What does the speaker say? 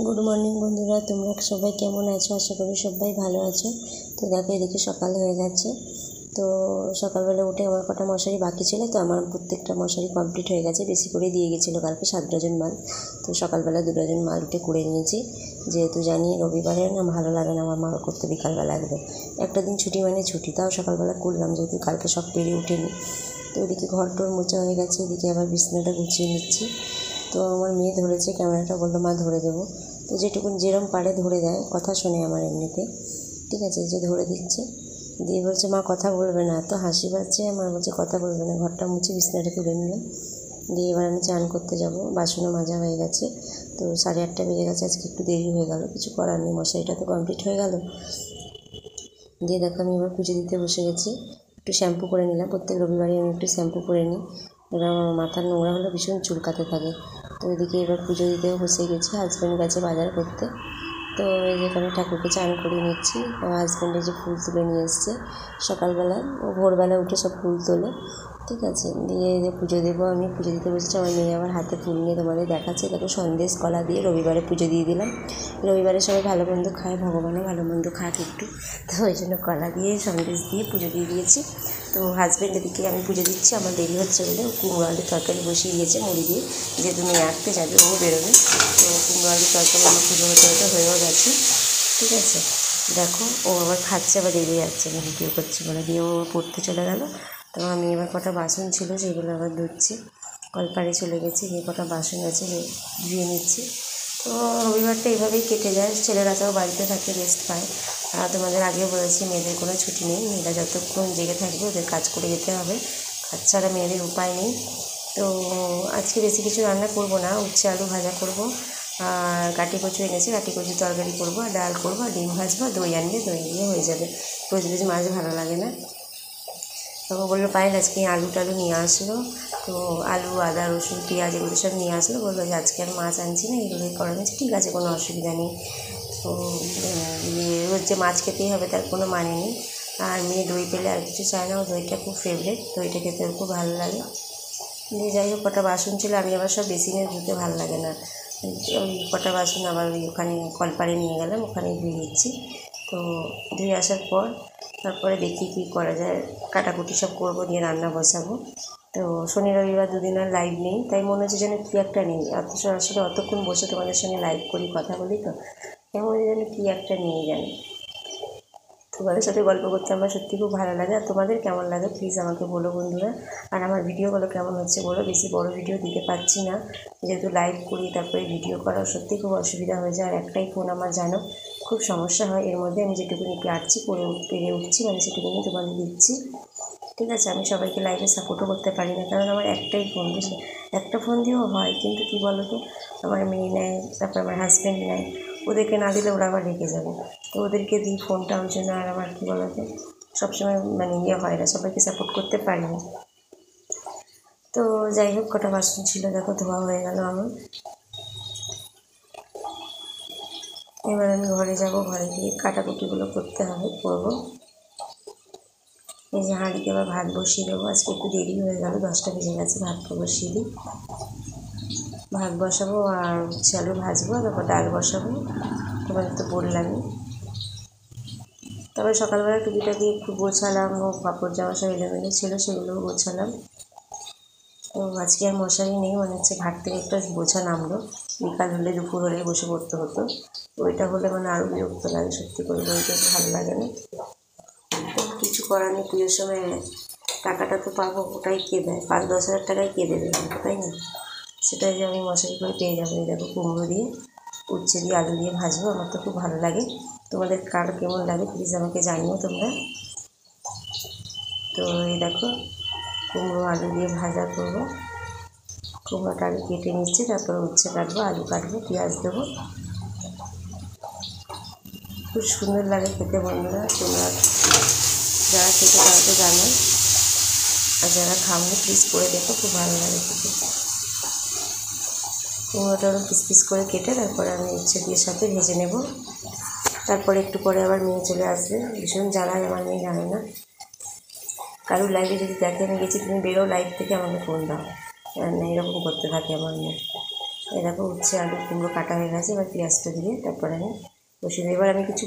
Good morning বন্ধুরা, তোমরা সবাই কেমন আছো? আশা করি সবাই ভালো আছো। তো দেখো, এদিকে সকাল হয়ে গেছে। তো সকালবেলা উঠে আমার কটা মশারি বাকি ছিল, তো আমার প্রত্যেকটা মশারি কমপ্লিট হয়ে গেছে। বেশি করে দিয়ে গেছিলো কালকে 7 ডজন মাল। তো সকালবেলা 2 ডজন মাল উঠে করে নিয়েছি, যেহেতু জানি রবিবারে না ভালো লাগে না আমার মাল করতে, বিকালবেলা একদম একটা দিন ছুটি মানে ছুটি, তাও সকালবেলা করলাম যেহেতু কালকে সব পেরে উঠেনি। তো ওদিকে ঘর টর মোছা হয়ে গেছে, এদিকে আবার বিছানাটা গুছিয়ে নিচ্ছি। তো আমার মেয়ে ধরেছে ক্যামেরাটা, বললো মা ধরে দেবো। তো যেটুকুন যেরম পারে ধরে দেয়, কথা শোনে আমার এমনিতে, ঠিক আছে, যে ধরে দিচ্ছে। দিয়ে বলছে মা কথা বলবে না, এত হাসি পাচ্ছে আমার, বলছে কথা বলবে না। ঘরটা মুছে বিছানাটা তুলে নিলাম, দিয়ে এবার আমি চান করতে যাব। বাসনও মাজা হয়ে গেছে। তো 8:30 বেজে গেছে, আজকে একটু দেরি হয়ে গেল, কিছু করার নেই, মশারিটা তো কমপ্লিট হয়ে গেল। দিয়ে দেখো আমি এবার পুজো দিতে বসে গেছি। একটু শ্যাম্পু করে নিলাম, প্রত্যেক রবিবারে আমি একটু শ্যাম্পু করে নিই, এবার আমার মাথার নোংরা হলে ভীষণ চুলকাতে থাকে। তো এদিকে এবার পুজো দিতেও বসে গেছি, হাজব্যান্ড গেছে বাজার করতে। তো এই যেখানে ঠাকুরকে চান করে নিচ্ছি। আমার হাজব্যান্ডে যে ফুল তুলে নিয়ে এসছে সকালবেলা, ও ভোরবেলা উঠে সব ফুল তোলে, ঠিক আছে। দিয়ে পুজো দেবো, আমি পুজো দিতে বসেছি। আমার মেয়ে আবার হাতে ফুল নিয়ে তোমাদের দেখাচ্ছে। দেখো সন্দেশ কলা দিয়ে রবিবারে পুজো দিয়ে দিলাম। রবিবারে সবাই ভালো মন্দ খায়, ভগবানও ভালো মন্দ খাক একটু, তো ওই জন্য কলা দিয়ে সন্দেশ দিয়ে পুজো দিয়ে দিয়েছি। তো হাজব্যান্ড এদিকে আমি পুজো দিচ্ছি, আমার দেরি হচ্ছে বলে ও কুমড়ো আলুর তরকারি বসিয়ে দিয়েছে মুড়ি দিয়ে, যেহেতু মেয়ে আঁকতে যাবে, ও বেরোবে। তো কুমড়ো আলুর তরকারি আমার পুজো হতে হয়েও গেছে, ঠিক আছে। দেখো ও আবার খাচ্ছে, আবার রেগে যাচ্ছে আমি ভিডিও করছি বলে, দিয়ে ও পড়তে চলে গেল। তো আমি এবার কটা বাসন ছিল সেগুলো আবার ধুচ্ছি, কলপাড়ে চলে গেছি, গিয়ে কটা বাসন আছে ধুয়ে নিচ্ছি। তো রবিবারটা এইভাবেই কেটে যায়, ছেলেরা সব বাড়িতে থাকে, রেস্ট পায়। আর তোমাদের আগেও বলেছি মেয়েদের কোনো ছুটি নেই, মেয়েরা যতক্ষণ জেগে থাকবে ওদের কাজ করে যেতে হবে, কাজ ছাড়া মেয়েদের উপায় নেই। তো আজকে বেশি কিছু রান্না করব না, উচ্ছে আলু ভাজা করব, আর কাটি কচু এনেছে, কাটি কচু তরকারি করবো, আর ডাল করবো, আর ডিম ভাজবো, দই আনবে, দই দিয়ে হয়ে যাবে। রোজ রোজ মাছ ভালো লাগে না। তখন বললো পায়েল আজকে আলু টালু নিয়ে আসলো, তো আলু আদা রসুন পেঁয়াজ এগুলো সব নিয়ে আসলো, বললো যে আজকে আর মাছ আনছি না, এগুলোই করা হয়েছে, ঠিক আছে কোনো অসুবিধা নেই। তো রোজ যে মাছ খেতেই হবে তার কোনো মানে নেই। আর মেয়ে দই পেলে আর কিছু চায় না, ও দইটা খুব ফেভারিট, দইটা খেতে ওর খুব ভালো লাগে। দিয়ে যাই হোক, কটা বাসন ছিল, আমি আবার সব বেসিনে ধুতে ভালো লাগে না, ওই কটা বাসন আবার ওই ওখানে কলপাড়ে নিয়ে গেলাম, ওখানেই ধুয়ে দিচ্ছি। তো ধুয়ে আসার পর তারপরে দেখি কী করা যায়, কাটাকুটি সব করবো, দিয়ে রান্না বসাবো। তো শনি রবিবার দুদিন আর লাইভ নেই, তাই মনে হচ্ছে যেন কী একটা নেই, অথচ আসলে অতক্ষণ বসে তোমাদের সঙ্গে লাইভ করি, কথা বলি, তো এমন যেন কী একটা নেই জানি। তোমাদের সাথে গল্প করতে আমার সত্যি খুব ভালো লাগে। আর তোমাদের কেমন লাগে প্লিজ আমাকে বলো বন্ধুরা। আর আমার ভিডিওগুলো কেমন হচ্ছে বলো, বেশি বড় ভিডিও দিতে পারছি না, যেহেতু লাইভ করি, তারপরে ভিডিও করা সত্যি খুব অসুবিধা হয়ে যায়। আর একটাই ফোন আমার, জানো, খুব সমস্যা হয়। এর মধ্যে আমি যেটুকুনি পারছি পেরে উঠছি, মানে সেটুকুনি তোমাদের দিচ্ছি, ঠিক আছে। আমি সবাইকে লাইভে সাপোর্টও করতে পারি না, কারণ আমার একটাই ফোন, বুঝলে। একটা ফোন দিয়েও হয়, কিন্তু কী বলো তো, আমার মেয়ে নেয়, তারপর আমার হাজব্যান্ড নেয়, ওদেরকে না দিলে ওরা আবার রেখে যাবে, তো ওদেরকে দিই ফোনটা, ওই জন্য। আর আমার কী বলো তো, সবসময় মানে হয় না, সবাইকে সাপোর্ট করতে পারি না। তো যাই হোক, কটা বাসন ছিল দেখো ধোয়া হয়ে গেল আমার। এবার আমি ঘরে যাব, ঘরে গিয়ে কাটাকুটিগুলো করতে হবে, করবো। এই যে হাঁড়িতে আবার ভাত বসিয়ে দেবো, আজকে একটু দেরি হয়ে গেল, 10টা বেজে গেছে, ভাতটা বসিয়ে দিই। ভাত বসাবো আর উচ্ছে আলু ভাজবো, তারপর ডাল বসাবো, তোমাদের তো বললামই। তবে সকালবেলা টুকিটাকি একটু গোছালাম, ও কাপড় জামা সব এলোমেলো ছিল, সেগুলোও গোছালাম। তো আজকে আর মশারি নেই, মনে হচ্ছে ঘাট থেকে একটা বোঝা নামলো, বিকাল হলে দুপুর হলে বসে পড়তে হতো, ওইটা হলে মানে আরও বিরক্ত লাগে, সত্যি করে বলতে ভালো লাগে না। তো কিছু করার নেই, পুজোর সময় টাকাটা তো পাবো, ওটাই কে দেয়, 5-10 হাজার টাকায় কে দেবে আমাকে, তাই না? সেটাই যে আমি মশারি করে পেয়ে যাবো। এই দেখো কুমড়ো দিয়ে উচ্ছে দিয়ে আলু দিয়ে ভাজবো, আমার তো খুব ভালো লাগে। তোমাদের কার কেমন লাগে প্লিজ আমাকে জানিও তোমরা। তো এই দেখো কুমড়ো আলু দিয়ে ভাজা করবো, কুমড়োটা আগে কেটে নিচ্ছি, তারপর উচ্ছে কাটবো, আলু কাটবো, পেঁয়াজ দেবো, খুব সুন্দর লাগে খেতে বন্ধুরা। তোমরা যারা খেতে তারা তো জানো, আর যারা খাবো প্লিজ করে দেখো, খুব ভালো লাগে খেতে। কুমড়োটা ওরকম পিস পিস করে কেটে তারপরে আমি উচ্ছে দিয়ে সাথে ভেজে নেব। তারপরে একটু পরে আবার মেয়ে চলে আসবে, ভীষণ জ্বালায় আমার মেয়ে, জানে না। কারোর লাইভে যদি দেখে আমি গেছি, তুমি বেরো লাইভ থেকে, আমাকে ফোন দাও, না এরকম করতে থাকে আমার মেয়ে। এই দেখো উচ্ছে আলু কুমড়ো কাটা হয়ে গেছে, এবার পেঁয়াজটা দিয়ে তারপরে আমি বসিয়ে দিই। এবার আমি কিছু